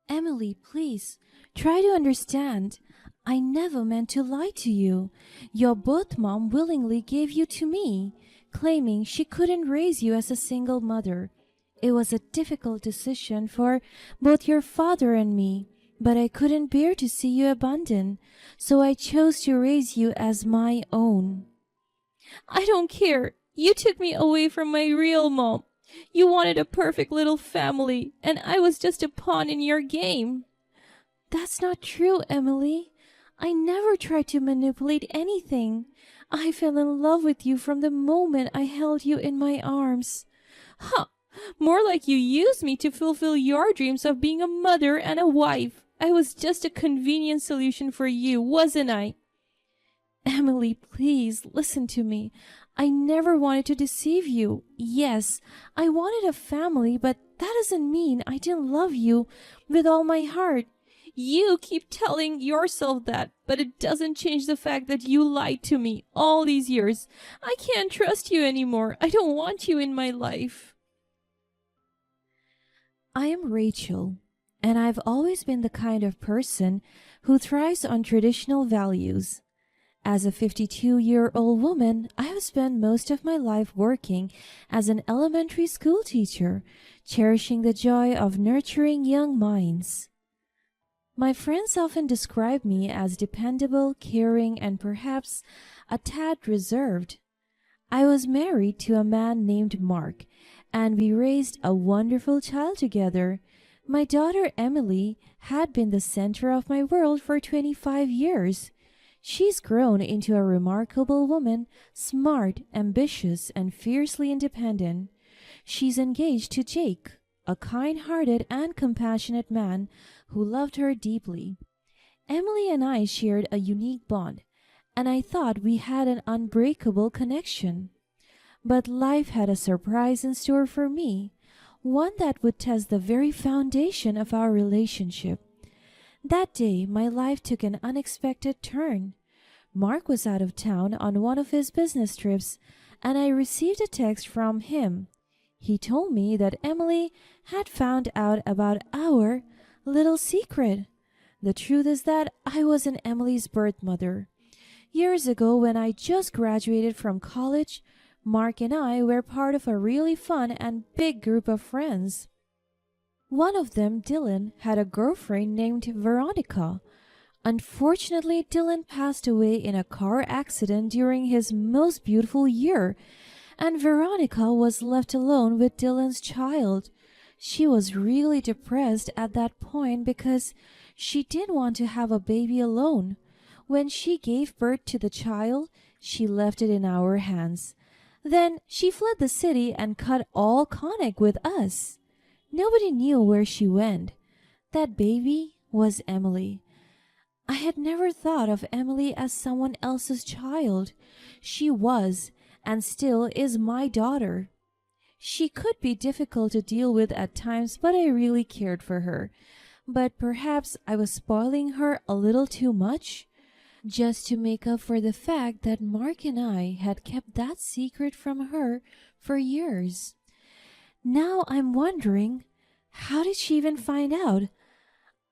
Emily, please, try to understand. I never meant to lie to you. Your birth mom willingly gave you to me, claiming she couldn't raise you as a single mother. It was a difficult decision for both your father and me, but I couldn't bear to see you abandoned, so I chose to raise you as my own. I don't care. You took me away from my real mom. You wanted a perfect little family, and I was just a pawn in your game. That's not true, Emily. I never tried to manipulate anything. I fell in love with you from the moment I held you in my arms. Huh! More like you used me to fulfill your dreams of being a mother and a wife. I was just a convenient solution for you, wasn't I? Emily, please listen to me. I never wanted to deceive you. Yes, I wanted a family, but that doesn't mean I didn't love you with all my heart. You keep telling yourself that, but it doesn't change the fact that you lied to me all these years. I can't trust you anymore. I don't want you in my life. I am Rachel, and I've always been the kind of person who thrives on traditional values. As a 52-year-old woman, I have spent most of my life working as an elementary school teacher, cherishing the joy of nurturing young minds. My friends often describe me as dependable, caring, and perhaps a tad reserved. I was married to a man named Mark, and we raised a wonderful child together. My daughter Emily had been the center of my world for 25 years. She's grown into a remarkable woman, smart, ambitious, and fiercely independent. She's engaged to Jake, a kind-hearted and compassionate man who loved her deeply. Emily and I shared a unique bond, and I thought we had an unbreakable connection. But life had a surprise in store for me, one that would test the very foundation of our relationship. That day, my life took an unexpected turn. Mark was out of town on one of his business trips, and I received a text from him. He told me that Emily had found out about our little secret. The truth is that I wasn't Emily's birth mother. Years ago, when I just graduated from college, Mark and I were part of a really fun and big group of friends. One of them, Dylan, had a girlfriend named Veronica. Unfortunately, Dylan passed away in a car accident during his most beautiful year, and Veronica was left alone with Dylan's child. She was really depressed at that point because she didn't want to have a baby alone. When she gave birth to the child, she left it in our hands. Then she fled the city and cut all contact with us. Nobody knew where she went. That baby was Emily. I had never thought of Emily as someone else's child. She was, and still is, my daughter. She could be difficult to deal with at times, but I really cared for her. But perhaps I was spoiling her a little too much, just to make up for the fact that Mark and I had kept that secret from her for years. Now I'm wondering, how did she even find out?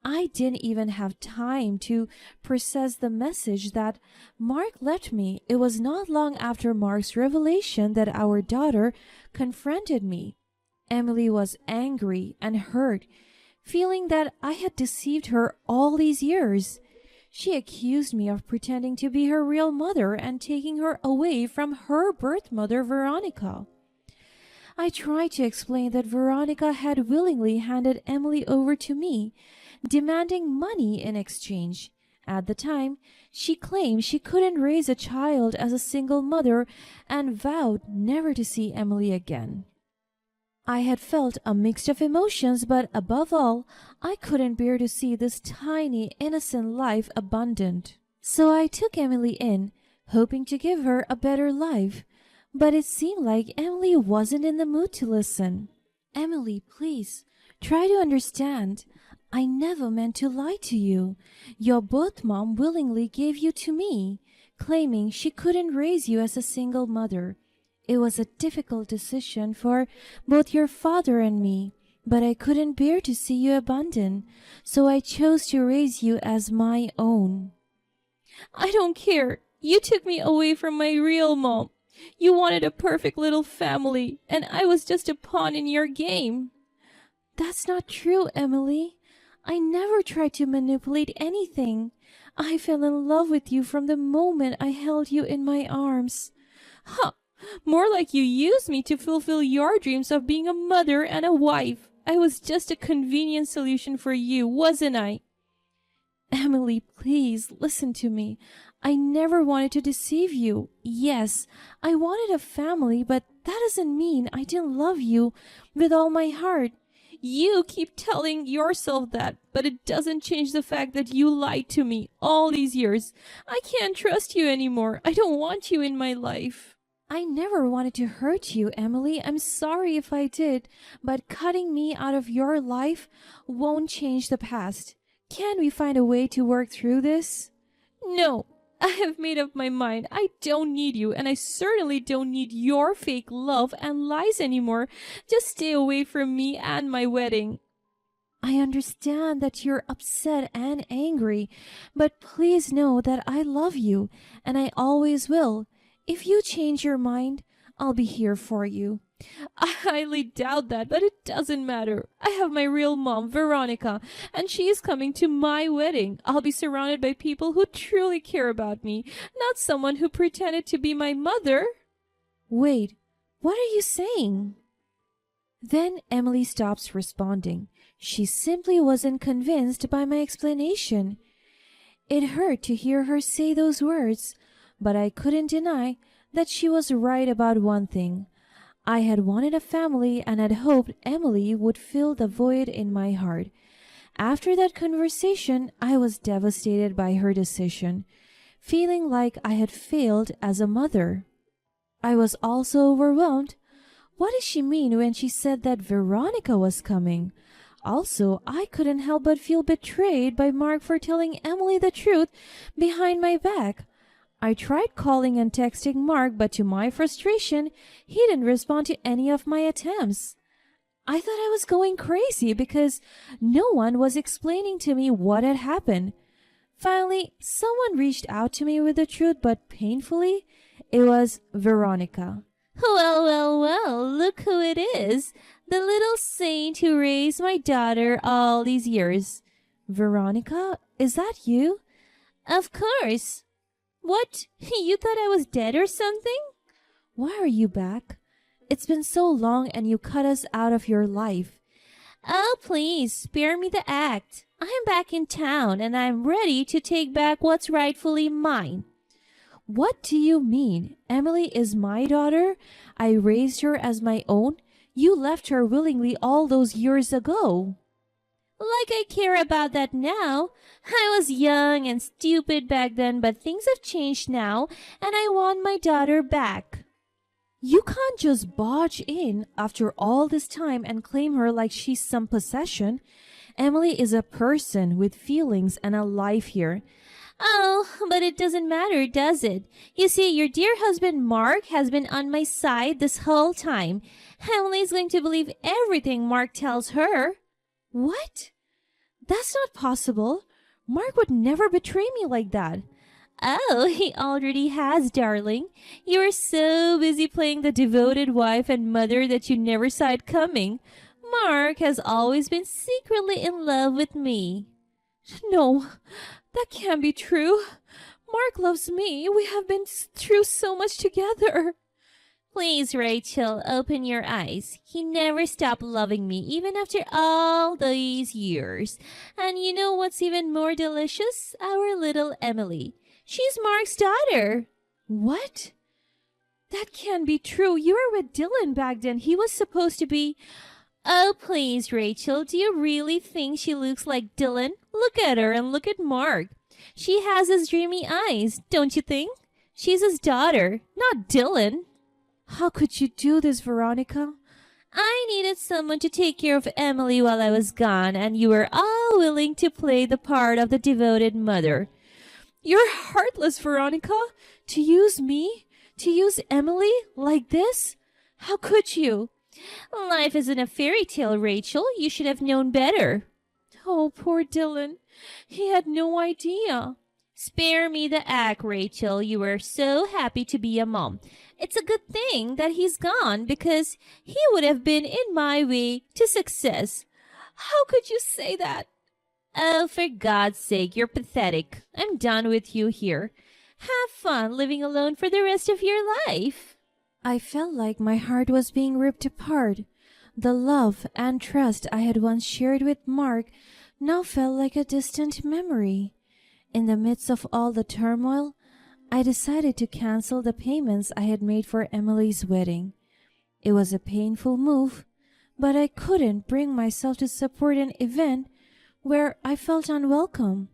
I didn't even have time to process the message that Mark left me. It was not long after Mark's revelation that our daughter confronted me. Emily was angry and hurt, feeling that I had deceived her all these years. She accused me of pretending to be her real mother and taking her away from her birth mother, Veronica. I tried to explain that Veronica had willingly handed Emily over to me, demanding money in exchange. At the time, she claimed she couldn't raise a child as a single mother and vowed never to see Emily again. I had felt a mix of emotions, but above all, I couldn't bear to see this tiny, innocent life abandoned. So I took Emily in, hoping to give her a better life. But it seemed like Emily wasn't in the mood to listen. Emily, please, try to understand. I never meant to lie to you. Your birth mom willingly gave you to me, claiming she couldn't raise you as a single mother. It was a difficult decision for both your father and me, But I couldn't bear to see you abandoned, so I chose to raise you as my own. I don't care. You took me away from my real mom. You wanted a perfect little family, and I was just a pawn in your game. That's not true, Emily. I never tried to manipulate anything. I fell in love with you from the moment I held you in my arms. Huh! More like you used me to fulfill your dreams of being a mother and a wife. I was just a convenient solution for you, wasn't I? Emily, please listen to me. I never wanted to deceive you. Yes, I wanted a family, but that doesn't mean I didn't love you with all my heart. You keep telling yourself that, but it doesn't change the fact that you lied to me all these years. I can't trust you anymore. I don't want you in my life. I never wanted to hurt you, Emily. I'm sorry if I did, but cutting me out of your life won't change the past. Can't we find a way to work through this? No, I have made up my mind. I don't need you, and I certainly don't need your fake love and lies anymore. Just stay away from me and my wedding. I understand that you're upset and angry, but please know that I love you, and I always will. If you change your mind, I'll be here for you. I highly doubt that, but it doesn't matter. I have my real mom, Veronica, and she's coming to my wedding. I'll be surrounded by people who truly care about me, not someone who pretended to be my mother. Wait, what are you saying? Then Emily stops responding. She simply wasn't convinced by my explanation. It hurt to hear her say those words, but I couldn't deny that she was right about one thing. I had wanted a family and had hoped Emily would fill the void in my heart. After that conversation, I was devastated by her decision, feeling like I had failed as a mother. I was also overwhelmed. What did she mean when she said that Veronica was coming? Also, I couldn't help but feel betrayed by Mark for telling Emily the truth behind my back. I tried calling and texting Mark, but to my frustration, he didn't respond to any of my attempts. I thought I was going crazy because no one was explaining to me what had happened. Finally, someone reached out to me with the truth, but painfully, it was Veronica. Well, look who it is. The little saint who raised my daughter all these years. Veronica, is that you? Of course. What? You thought I was dead or something? Why are you back? It's been so long and you cut us out of your life. Oh, please, spare me the act. I'm back in town and I'm ready to take back what's rightfully mine. What do you mean? Emily is my daughter. I raised her as my own. You left her willingly all those years ago. Like I care about that now. I was young and stupid back then, but things have changed now, and I want my daughter back. You can't just barge in after all this time and claim her like she's some possession. Emily is a person with feelings and a life here. Oh, but it doesn't matter, does it? You see, your dear husband Mark has been on my side this whole time. Emily's going to believe everything Mark tells her. What? That's not possible. Mark would never betray me like that. Oh, he already has, darling. You were so busy playing the devoted wife and mother that you never saw it coming. Mark has always been secretly in love with me. No, that can't be true. Mark loves me. We have been through so much together. Please, Rachel, open your eyes. He never stopped loving me, even after all these years. And you know what's even more delicious? Our little Emily. She's Mark's daughter. What? That can't be true. You were with Dylan back then. He was supposed to be... Oh, please, Rachel, do you really think she looks like Dylan? Look at her and look at Mark. She has his dreamy eyes, don't you think? She's his daughter, not Dylan. How could you do this, Veronica? I needed someone to take care of Emily while I was gone, and you were all willing to play the part of the devoted mother. You're heartless, Veronica. To use me? To use Emily like this? How could you? Life isn't a fairy tale, Rachel. You should have known better. Oh, poor Dylan. He had no idea. Spare me the act, Rachel. You were so happy to be a mom. It's a good thing that he's gone because he would have been in my way to success. How could you say that? Oh, for God's sake, you're pathetic. I'm done with you here. Have fun living alone for the rest of your life. I felt like my heart was being ripped apart. The love and trust I had once shared with Mark now felt like a distant memory. In the midst of all the turmoil, I decided to cancel the payments I had made for Emily's wedding. It was a painful move, but I couldn't bring myself to support an event where I felt unwelcome.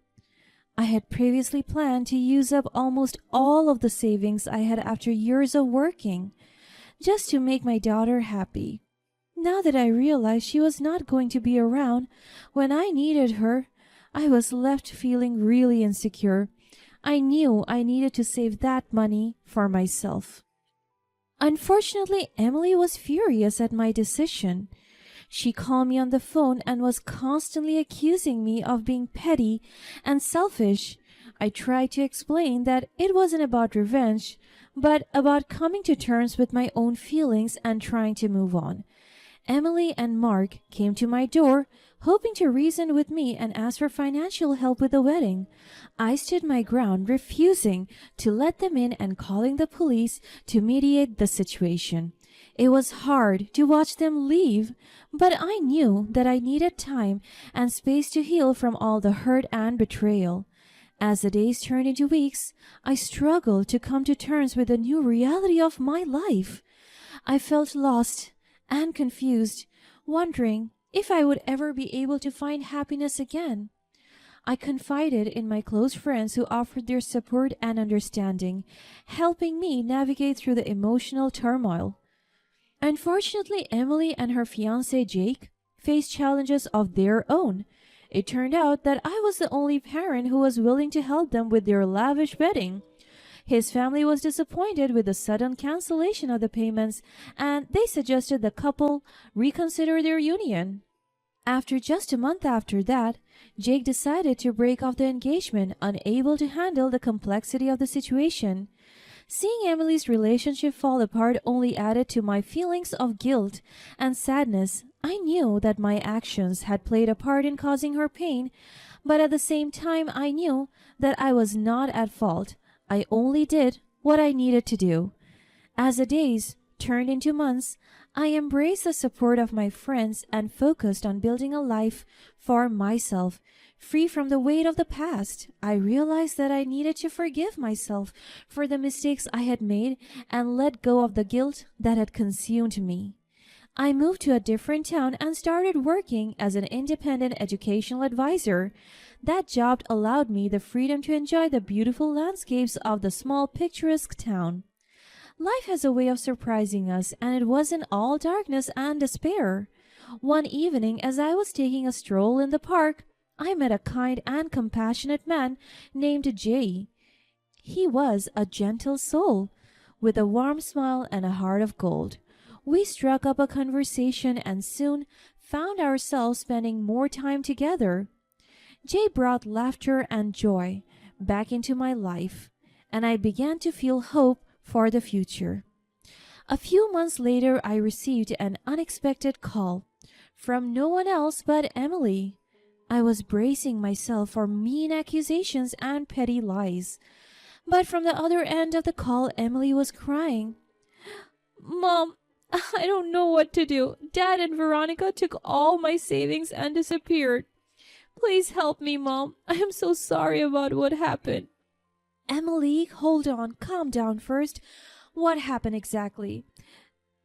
I had previously planned to use up almost all of the savings I had after years of working, just to make my daughter happy. Now that I realized she was not going to be around when I needed her, I was left feeling really insecure. I knew I needed to save that money for myself. Unfortunately, Emily was furious at my decision. She called me on the phone and was constantly accusing me of being petty and selfish. I tried to explain that it wasn't about revenge, but about coming to terms with my own feelings and trying to move on. Emily and Mark came to my door, hoping to reason with me and ask for financial help with the wedding. I stood my ground, refusing to let them in and calling the police to mediate the situation. It was hard to watch them leave, but I knew that I needed time and space to heal from all the hurt and betrayal. As the days turned into weeks, I struggled to come to terms with the new reality of my life. I felt lost and confused, wondering if I would ever be able to find happiness again. I confided in my close friends who offered their support and understanding, helping me navigate through the emotional turmoil. Unfortunately, Emily and her fiancé Jake faced challenges of their own. It turned out that I was the only parent who was willing to help them with their lavish wedding. His family was disappointed with the sudden cancellation of the payments, and they suggested the couple reconsider their union. After just a month after that, Jake decided to break off the engagement, unable to handle the complexity of the situation. Seeing Emily's relationship fall apart only added to my feelings of guilt and sadness. I knew that my actions had played a part in causing her pain, but at the same time I knew that I was not at fault. I only did what I needed to do. As the days turned into months, I embraced the support of my friends and focused on building a life for myself, free from the weight of the past. I realized that I needed to forgive myself for the mistakes I had made and let go of the guilt that had consumed me. I moved to a different town and started working as an independent educational advisor. That job allowed me the freedom to enjoy the beautiful landscapes of the small, picturesque town. Life has a way of surprising us, and it wasn't all darkness and despair. One evening, as I was taking a stroll in the park, I met a kind and compassionate man named Jay. He was a gentle soul, with a warm smile and a heart of gold. We struck up a conversation and soon found ourselves spending more time together. Jay brought laughter and joy back into my life, and I began to feel hope for the future. A few months later, I received an unexpected call from no one else but Emily. I was bracing myself for mean accusations and petty lies, but from the other end of the call, Emily was crying. "Mom, I don't know what to do. Dad and Veronica took all my savings and disappeared. Please help me, Mom. I am so sorry about what happened." "Emily, hold on. Calm down first. What happened exactly?"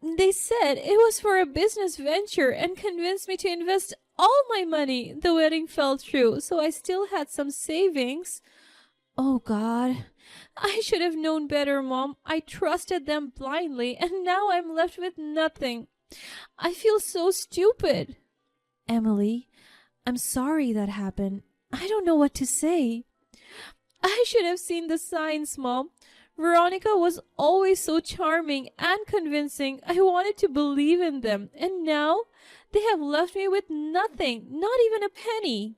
"They said it was for a business venture and convinced me to invest all my money. The wedding fell through, so I still had some savings." "Oh, God. I should have known better, Mom. I trusted them blindly, and now I'm left with nothing. I feel so stupid." "Emily, I'm sorry that happened. I don't know what to say." "I should have seen the signs, Mom. Veronica was always so charming and convincing. I wanted to believe in them, and now they have left me with nothing, not even a penny.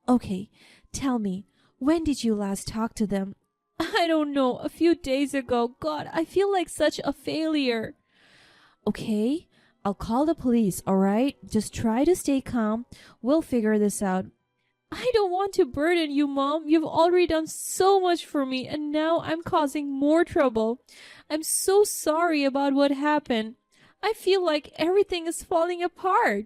Okay, tell me, when did you last talk to them? I don't know, a few days ago. God, I feel like such a failure. Okay, I'll call the police, alright? Just try to stay calm. We'll figure this out. I don't want to burden you, Mom. You've already done so much for me, and now I'm causing more trouble. I'm so sorry about what happened. I feel like everything is falling apart.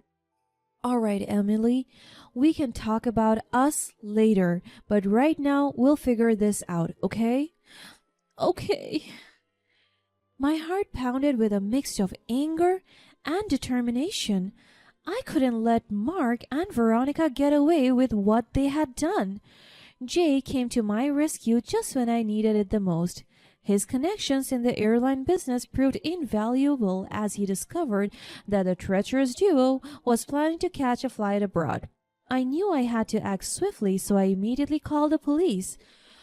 Alright, Emily, we can talk about us later, but right now we'll figure this out, okay? Okay. My heart pounded with a mix of anger and determination. I couldn't let Mark and Veronica get away with what they had done. Jay came to my rescue just when I needed it the most. His connections in the airline business proved invaluable as he discovered that the treacherous duo was planning to catch a flight abroad. I knew I had to act swiftly, so I immediately called the police.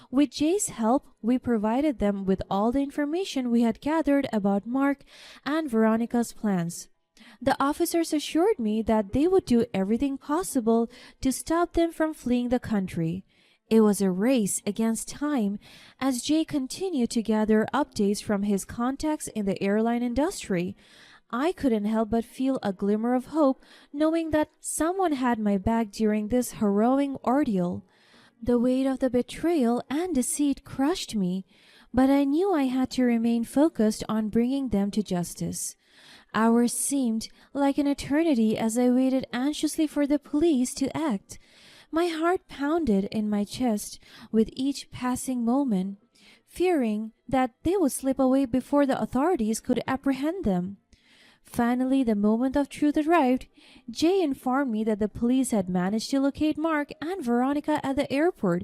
With Jay's help, we provided them with all the information we had gathered about Mark and Veronica's plans. The officers assured me that they would do everything possible to stop them from fleeing the country. It was a race against time as Jay continued to gather updates from his contacts in the airline industry. I couldn't help but feel a glimmer of hope knowing that someone had my back during this harrowing ordeal. The weight of the betrayal and deceit crushed me, but I knew I had to remain focused on bringing them to justice. Hours seemed like an eternity as I waited anxiously for the police to act. My heart pounded in my chest with each passing moment, fearing that they would slip away before the authorities could apprehend them. Finally, the moment of truth arrived. Jay informed me that the police had managed to locate Mark and Veronica at the airport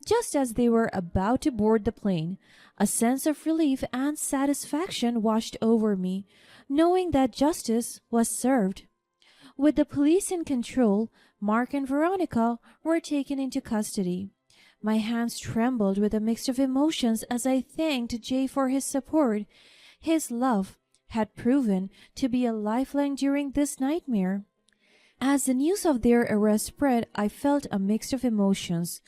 just as they were about to board the plane. A sense of relief and satisfaction washed over me, knowing that justice was served. With the police in control, Mark and Veronica were taken into custody. My hands trembled with a mix of emotions as I thanked Jay for his support. His love had proven to be a lifeline during this nightmare. As the news of their arrest spread, I felt a mix of emotions.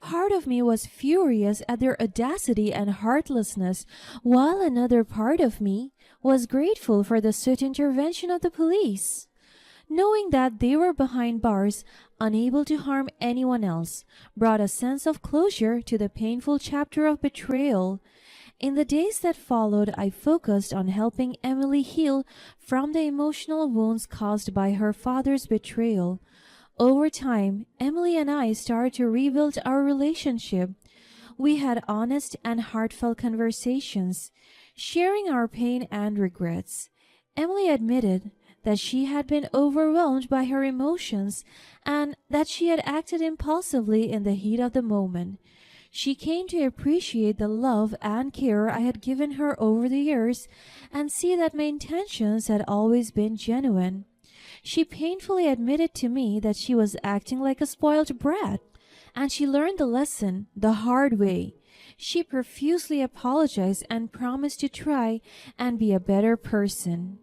Part of me was furious at their audacity and heartlessness, while another part of me was grateful for the swift intervention of the police. Knowing that they were behind bars, unable to harm anyone else, brought a sense of closure to the painful chapter of betrayal. In the days that followed, I focused on helping Emily heal from the emotional wounds caused by her father's betrayal. Over time, Emily and I started to rebuild our relationship. We had honest and heartfelt conversations, sharing our pain and regrets. Emily admitted that she had been overwhelmed by her emotions and that she had acted impulsively in the heat of the moment. She came to appreciate the love and care I had given her over the years and see that my intentions had always been genuine. She painfully admitted to me that she was acting like a spoiled brat, and she learned the lesson the hard way. She profusely apologized and promised to try and be a better person.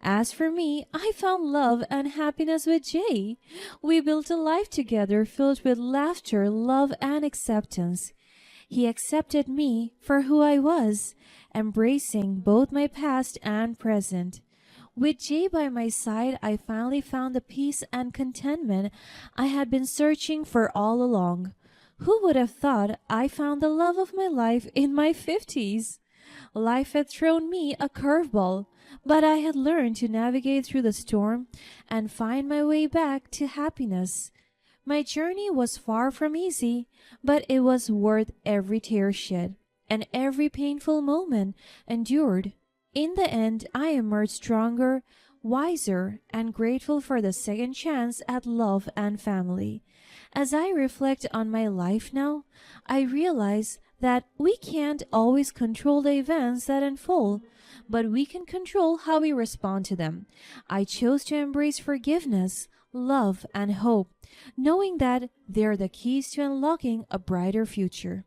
As for me, I found love and happiness with Jay. We built a life together filled with laughter, love, and acceptance. He accepted me for who I was, embracing both my past and present. With Jay by my side, I finally found the peace and contentment I had been searching for all along. Who would have thought I found the love of my life in my 50s? Life had thrown me a curveball, but I had learned to navigate through the storm and find my way back to happiness. My journey was far from easy, but it was worth every tear shed and every painful moment endured. In the end, I emerged stronger, wiser, and grateful for the second chance at love and family. As I reflect on my life now, I realize that we can't always control the events that unfold, but we can control how we respond to them. I chose to embrace forgiveness, love, and hope, knowing that they're the keys to unlocking a brighter future.